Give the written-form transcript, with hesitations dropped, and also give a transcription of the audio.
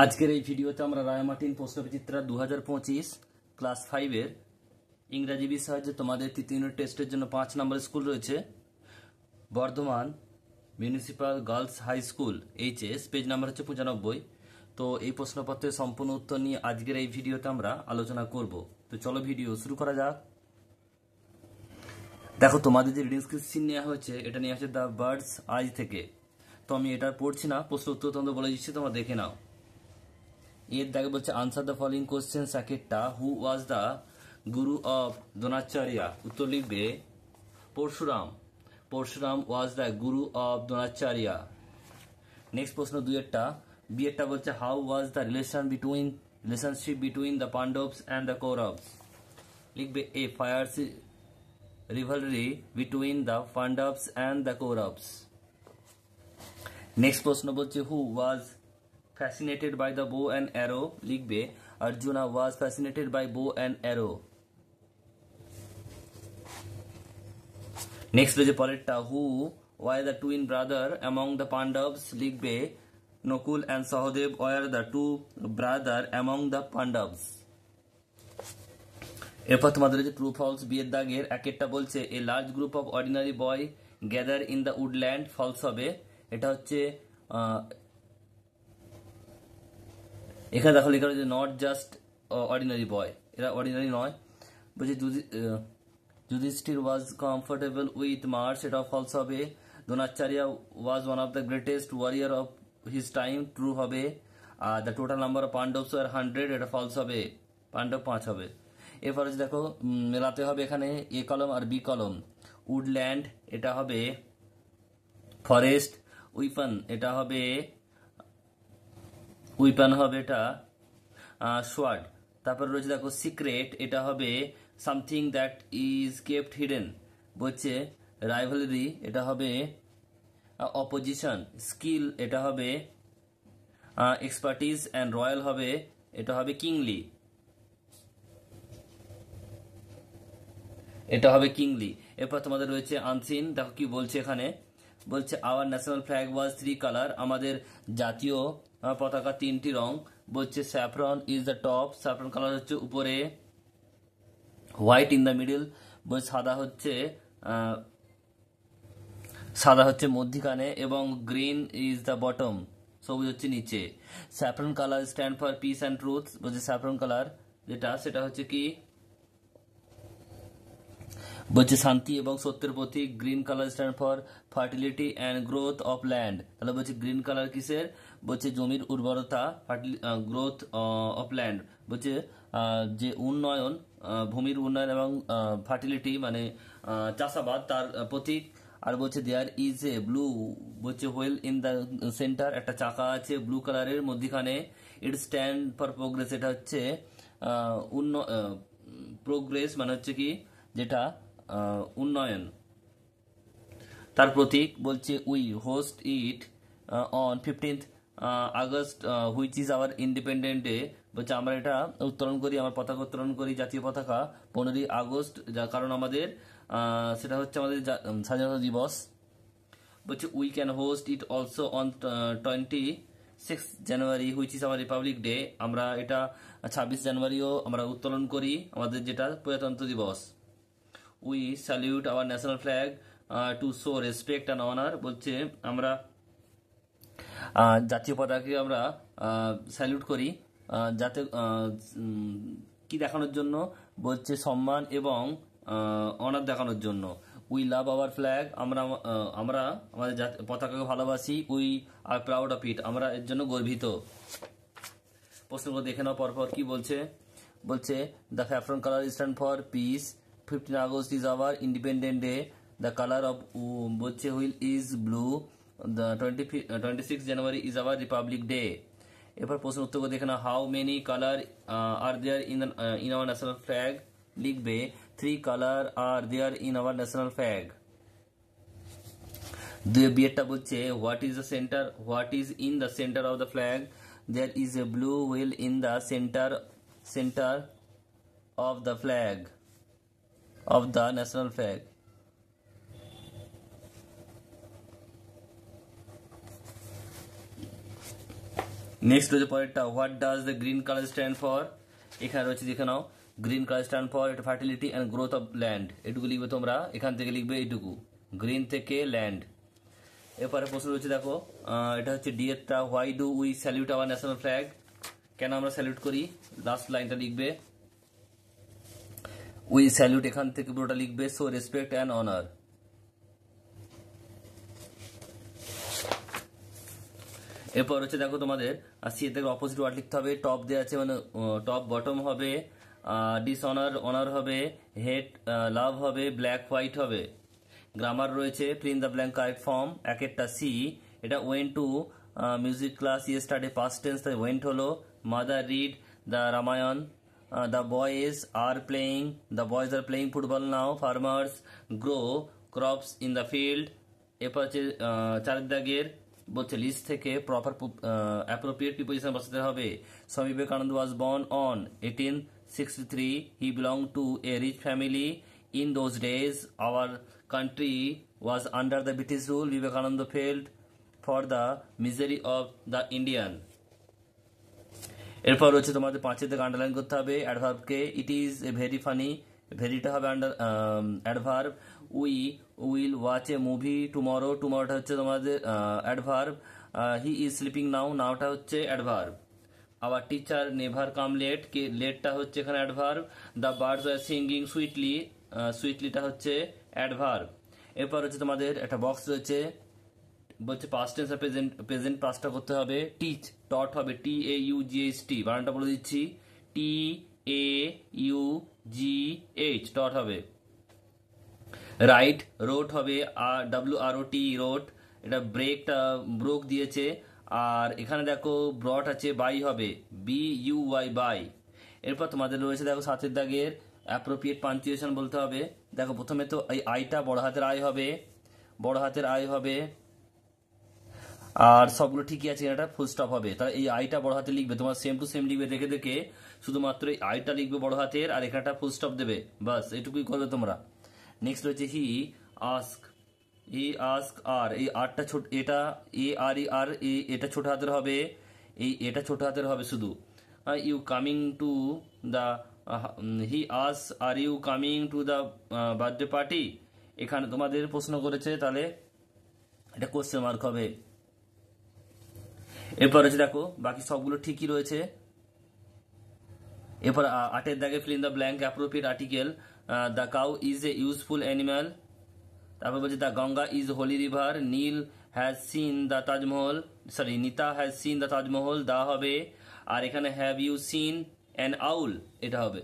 আজকের এই ভিডিওতে আমরা রায়মার্টিন প্রশ্নবিচিত্রা 2025 ক্লাস 5 এর ইংরেজি বিষয়ে যে তোমাদের তৃতীয় ইউনিট টেস্টের জন্য 5 নম্বর স্কুল রয়েছে Bardhaman Municipal Girls High School HS, page number হচ্ছে 95। তো এই প্রশ্নপত্রের সম্পূর্ণ উত্তর নিয়ে আজকের এই ভিডিওতে আমরা আলোচনা করব। তো চলো ভিডিও শুরু করা যাক। দেখো তোমাদের যে রিডিং স্ক্রিপ্ট নেওয়া হয়েছে এটা নিয়ে আছে দ্য বার্ডস আই থেকে। তো আমি এটা পড়ছি না, প্রশ্ন উত্তর তোমাদের বলে দিচ্ছি, তোমরা দেখে নাও। এর দাগে বলছে আনসার দ্য ফলোইং কোশ্চেন সাকেটটা who was the guru of Dronacharya. উত্তর লিখবে Parashuram. Parashuram was the guru of Dronacharya. Next প্রশ্ন দুইয়েরটা বিয়েরটা বলছে how was the relationship between the Pandavas and the Kauravas. লিখবে a fierce rivalry between the Pandavas and the Kauravas. Next প্রশ্ন বলছে who was fascinated by the bow and arrow. লিখবে Arjuna was fascinated by bow and arrow. Next পেজে পরেরটা who were the twin brother among the Pandavas. লিখবে Nakul and Sahadev were the two brother among the Pandavas. এরপর তোমাদের যে true false বিয়ের দাগের একেরটা বলছে a large group of ordinary boy gather in the woodland. False হবে, এটা হচ্ছে এখানে দেখো লেখা হচ্ছে নট জাস্ট অর্ডিনারি বয়, এরা অর্ডিনারি নয়। বলছে Yudhishthir was comfortable with Mars, এটা ফলস হবে। Dronacharya was one of the greatest warrior of his time, true হবে। আর the total number of Pandavas are 100, এটা ফলস হবে, পান্ডব 5 হবে। এরপরে দেখো মেলাতে হবে এখানে এ কলম আর বি কলম। উডল্যান্ড এটা হবে ফরেস্ট, উইপন এটা হবে এটা সোয়ার্ড। তারপর রয়েছে দেখো সিক্রেট, এটা হবে something that is kept hidden. বলছে রাইভালরি, এটা হবে অপোজিশন। স্কিল এটা হবে এক্সপার্টিস অ্যান্ড রয়্যাল হবে, এটা হবে কিংলি, এটা হবে কিংলি। এরপর তোমাদের রয়েছে আনসিন, দেখো কি বলছে এখানে। বলছে আওয়ার ন্যাশনাল ফ্ল্যাগ ওয়াজ 3 কালার, আমাদের জাতীয় পতাকা 3টি রং। বলছে saffron is the top, saffron colour হচ্ছে উপরে, হোয়াইট ইন দ্য মিডল। বলছে সাদা হচ্ছে মধ্যিখানে এবং গ্রিন ইজ দ্য বটম, সবুজ হচ্ছে নিচে। Saffron colour stand for peace and truth. বলছে স্যাফরন কালার যেটা সেটা হচ্ছে কি, বলছে শান্তি এবং সত্যের প্রতীক। Green colour stand for fertility and growth of land. তাহলে বলছে গ্রিন কালার কিসের, বলছে জমির উর্বরতা, গ্রোথ অফ ল্যান্ড, বলছে যে উন্নয়ন, ভূমির উন্নয়ন এবং ফার্টিলিটি মানে চাষাবাদ তার প্রতীক। আর বলছে দেয়ার ইজ এ ব্লু, বলছে হুইল ইন দ্য সেন্টার, একটা চাকা আছে ব্লু কালারের মধ্যিখানে। ইট স্ট্যান্ড ফর প্রোগ্রেস, এটা হচ্ছে প্রোগ্রেস মানে হচ্ছে কি যেটা উন্নয়ন তার প্রতীক। বলছে we host it on 15th August which is our independent day. বলছে আমরা এটা উত্তোলন করি, আমার পতাকা উত্তোলন করি, জাতীয় পতাকা 15ই আগস্ট, যার কারণ আমাদের সেটা হচ্ছে আমাদের স্বাধীনতা দিবস। বলছে we can host it also on 26 January which is our Republic day, আমরা এটা 26 জানুয়ারিও আমরা উত্তোলন করি, আমাদের যেটা প্রজাতন্ত্র দিবস। We salute our national flag to show respect and honour. বলছে আমরা জাতীয় পতাকাকে আমরা স্যালিউট করি, যাতে কি দেখানোর জন্য, বলছে সম্মান এবং অনার দেখানোর জন্য। উই লাভ আওয়ার ফ্ল্যাগ, আমরা আমাদের পতাকাকে ভালোবাসি। We are proud of it, আমরা এর জন্য গর্বিত। প্রশ্নগুলো দেখে নাও পরপর কি বলছে। বলছে the saffron colour stand for piece, 15 August is our Independent Day. The color of বলছে wheel is blue, the 26 January is our Republic Day. এরপর প্রশ্ন উত্তর দেখে না how many colour are there in our national flag. লিখবে 3 colour are there in our national flag. বিয়েরটা বলছে what is in the centre of the flag. There is a blue wheel in the centre of the flag of the national flag. Next রয়েছে পরেরটা, what does the green colour stand for. এখানে রয়েছে দেখে নাও, green colour stand for এটা fertility and growth of land, এটুকু লিখবে তোমরা, এখান থেকে লিখবে এইটুকু, গ্রিন থেকে ল্যান্ড। এরপরে প্রশ্ন রয়েছে দেখো, এটা হচ্ছে ডিএরটা, why do we salute our national flag, কেন আমরা স্যালিউট করি, লাস্ট লাইনটা লিখবে, উই স্যালিউট এখান থেকে পুরোটা লিখবে, সো রেসপেক্ট অ্যান্ড অনার। এরপর হচ্ছে দেখো তোমাদের সি এর থেকে অপোজিট ওয়ার্ড লিখতে হবে, টপ দেওয়া আছে মানে টপ বটম হবে, ডিসঅনার অনার হবে, হেট লাভ হবে, ব্ল্যাক হোয়াইট হবে। গ্রামার রয়েছে, fill in the blank correct form. একেরটা সি, এটা went to music class yesterday, past tense, তাই ওয়েন্ট হলো। Mother read the Ramayana, the boys are playing football now, farmers grow crops in the field. এরপর হচ্ছে চারের দাগের বলছে লিস্ট থেকে প্রপার অ্যাপ্রোপ্রিয়েট প্রিপোজিশন বসাতে হবে। Swami Vivekananda was born on 1863, he belong to a rich family. In those days, our country was under the British rule. Vivekananda felt for the misery of the Indian. এরপর হচ্ছে তোমাদের পাঁচের থেকে underline করতে হবে অ্যাডভার্বকে, it is a very funny, ভেরিটা হবে under adverb. We will watch a movie tomorrow, টুমরোটা হচ্ছে তোমাদের adverb. He is sleeping now, নাওটা হচ্ছে adverb. Our teacher never come late, কে লেটটা হচ্ছে এখানে adverb. The birds are singing sweetly, সুইটলিটা হচ্ছে অ্যাডভার্ব। এরপর হচ্ছে তোমাদের একটা বক্স রয়েছে, বলছে পাস্ট টেন্স আর প্রেজেন্ট পাস্টটা করতে হবে। টিচ টট হবে, TAUGHT, বানানটা বলে দিচ্ছি, TAUGH, টট হবে। রাইট রোট হবে, WROT, রোট, এটা ব্রেকটা ব্রোক দিয়েছে। আর এখানে দেখো ব্রট আছে, বাই হবে, BUY, বাই। এরপর তোমাদের রয়েছে দেখো সাতের দাগের অ্যাপ্রোপ্রিয়েট পাঞ্চুয়েশন বলতে হবে। দেখো প্রথমে তো এই আইটা বড় হাতের আই হবে, বড় হাতের আই হবে, আর সবগুলো ঠিকই আছে, এটা ফুল স্টপ হবে। তাহলে এই আইটা বড় হাতে লিখবে, তোমার সেম টু সেম লিখবে, দেখে দেখে শুধুমাত্র এই আইটা লিখবে বড় হাতের, আর এখানটা ফুল স্টপ দেবে, বাস এটুকুই করবে তোমরা। নেক্সট রয়েছে হি আস্ক, আর, এই আরটা ছোট, এটা ARER, এটা ছোট হাতের হবে, এই এটা ছোট হাতের হবে শুধু। You coming to the, he আস are you coming to the birthday party, এখানে তোমাদের প্রশ্ন করেছে, তাহলে এটা কোশ্চেন মার্ক হবে। এরপর হচ্ছে দেখো বাকি সবগুলো ঠিকই রয়েছে। এরপর আটের দাগে fill in the blank appropriate article, the cow is a useful animal. তারপর বলছে the Ganga is holy river, Neel has seen the Taj Mahal, Nita has seen the Taj Mahal, the হবে। আর এখানে have you seen an owl, এটা হবে।